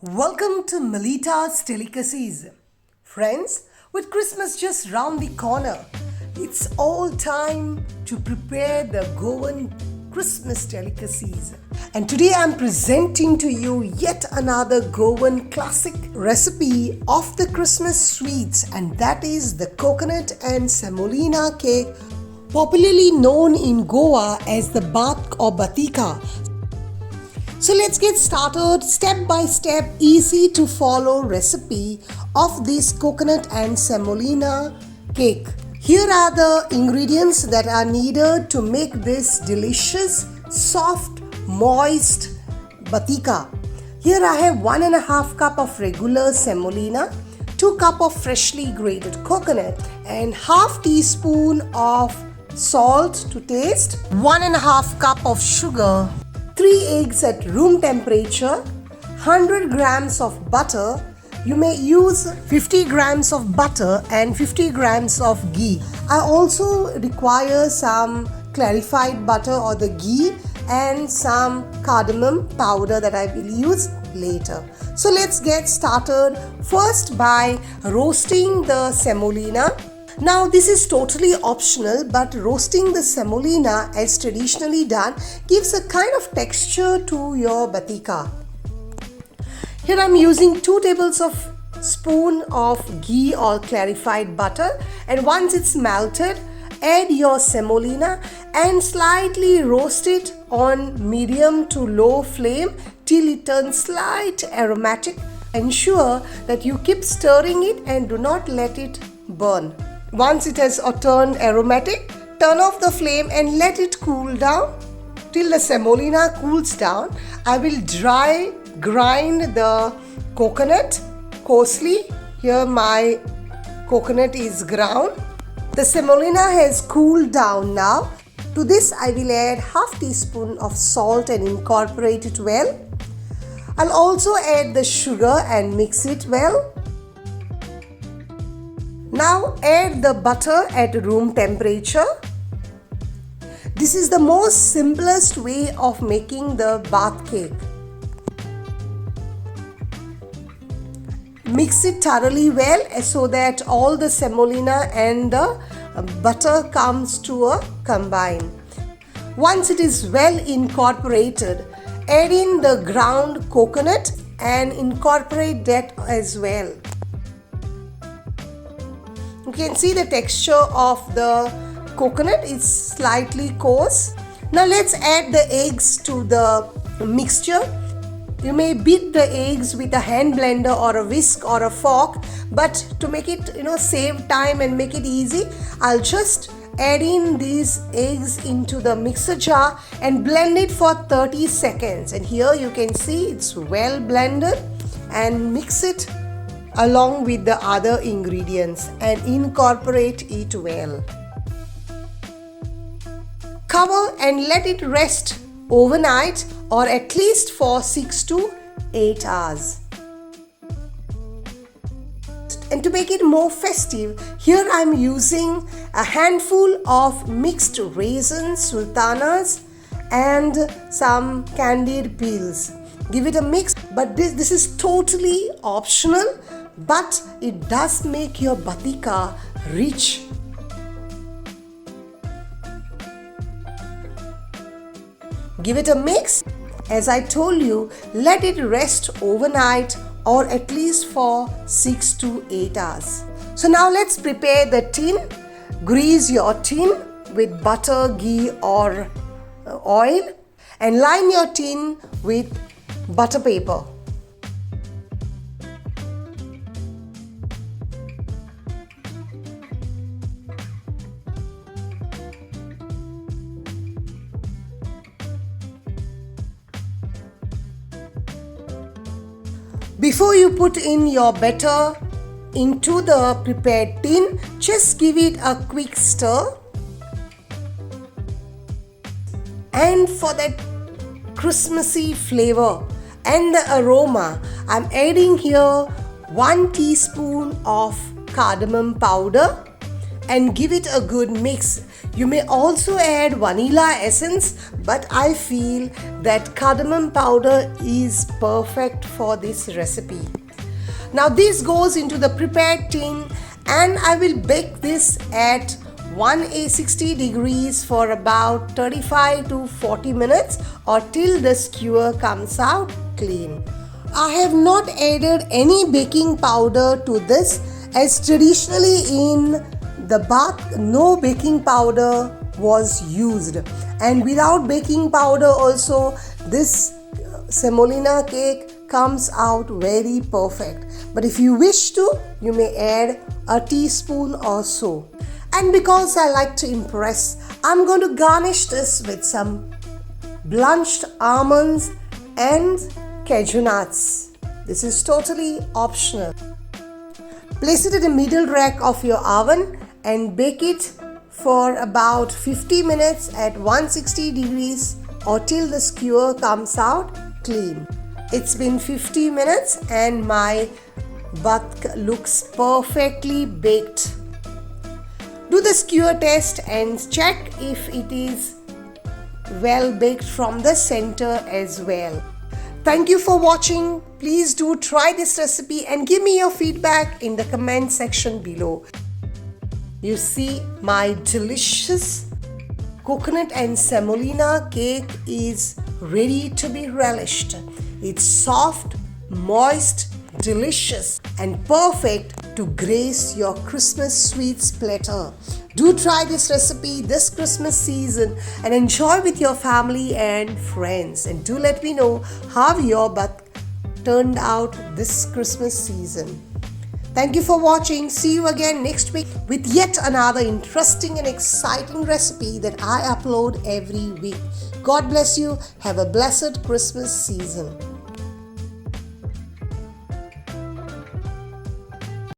Welcome to Melita's Delicacies. Friends, with Christmas just round the corner, it's all time to prepare the Goan Christmas delicacies. And today I'm presenting to you yet another Goan classic recipe of the Christmas sweets, and that is the coconut and semolina cake, popularly known in Goa as the Bathk or Batica. So let's get started. Step by step, easy to follow recipe of this coconut and semolina cake. Here are the ingredients that are needed to make this delicious, soft, moist batica. Here I have 1.5 cup of regular semolina, 2 cup of freshly grated coconut, and half teaspoon of salt to taste, 1.5 cup of sugar, 3 eggs at room temperature, 100 grams of butter. You may use 50 grams of butter and 50 grams of ghee. I also require some clarified butter or the ghee and some cardamom powder that I will use later. So let's get started first by roasting the semolina. Now this is totally optional, but roasting the semolina as traditionally done gives a kind of texture to your batica. Here I'm using 2 tablespoons of ghee or clarified butter, and once it's melted, add your semolina and slightly roast it on medium to low flame till it turns slight aromatic. Ensure that you keep stirring it and do not let it burn. Once it has turned aromatic, turn off the flame and let it cool down. Till the semolina cools down, I will dry grind the coconut coarsely. Here my coconut is ground. The semolina has cooled down now. To this I will add half teaspoon of salt and incorporate it well. I'll also add the sugar and mix it well. Now add the butter at room temperature. This is the most simplest way of making the bath cake. Mix it thoroughly well so that all the semolina and the butter comes to a combine. Once it is well incorporated, add in the ground coconut and incorporate that as well. You can see the texture of the coconut is slightly coarse. Now let's add the eggs to the mixture. You may beat the eggs with a hand blender or a whisk or a fork, but to make it save time and make it easy, I'll just add in these eggs into the mixer jar and blend it for 30 seconds. And here you can see it's well blended, and mix it along with the other ingredients and incorporate it well. Cover and let it rest overnight or at least for 6 to 8 hours. And to make it more festive, here I'm using a handful of mixed raisins, sultanas, and some candied peels. Give it a mix, but this is totally optional, but it does make your batica rich. Give it a mix. As I told you, let it rest overnight or at least for 6 to 8 hours. So now let's prepare the tin. Grease your tin with butter, ghee or oil, and line your tin with butter paper. Before you put in your batter into the prepared tin, just give it a quick stir. And for that Christmassy flavor and the aroma, I'm adding here 1 teaspoon of cardamom powder and give it a good mix. You may also add vanilla essence, but I feel that cardamom powder is perfect for this recipe. Now this goes into the prepared tin and I will bake this at 160 degrees for about 35 to 40 minutes or till the skewer comes out clean. I have not added any baking powder to this, as traditionally in the Bathk no baking powder was used, and without baking powder also this semolina cake comes out very perfect. But if you wish to, you may add a teaspoon or so. And because I like to impress, I'm going to garnish this with some blanched almonds and cashew nuts. This is totally optional. Place it in the middle rack of your oven and bake it for about 50 minutes at 160 degrees or till the skewer comes out clean. It's been 50 minutes and my bathk looks perfectly baked. Do the skewer test and check if it is well baked from the center as well. Thank you for watching. Please do try this recipe and give me your feedback in the comment section below. You see, my delicious coconut and semolina cake is ready to be relished. It's soft, moist, delicious and perfect to grace your Christmas sweets platter. Do try this recipe this Christmas season and enjoy with your family and friends. And do let me know how your bathk turned out this Christmas season. Thank you for watching. See you again next week with yet another interesting and exciting recipe that I upload every week. God bless you. Have a blessed Christmas season.